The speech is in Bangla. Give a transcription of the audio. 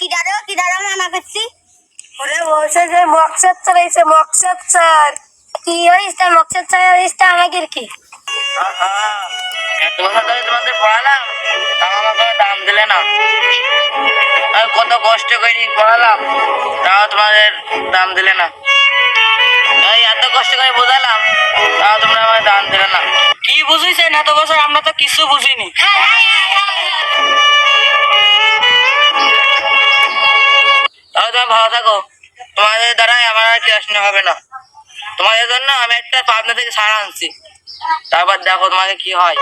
কিডারও মানা করছি। ওরে বলছে যে মকসদ স্যার এসে, মকসদ স্যার কি হয়েছে? মকসদ স্যার হয়েছে আমাদের কি? এত বছর ধরে তোমাদের পড়ালাম, তাও আমাকে দাম দিলে না। আমি কত কষ্ট করে পড়ালাম, তাও তোমাদের দাম দিলে না। এই এত কষ্ট করে বোঝালাম, তাও তোমরা আমার দাম দিলে না। কি বুঝিছেন এত বছর? আমরা তো কিছু বুঝিনি। তাহলে তুমি ভালো থাকো, তোমাদের দ্বারাই আমার আর ক্লাস নেওয়া হবে না। তোমাদের জন্য আমি একটা পাবনা থেকে সার আনছি, তারপর দেখো তোমাকে কি হয়।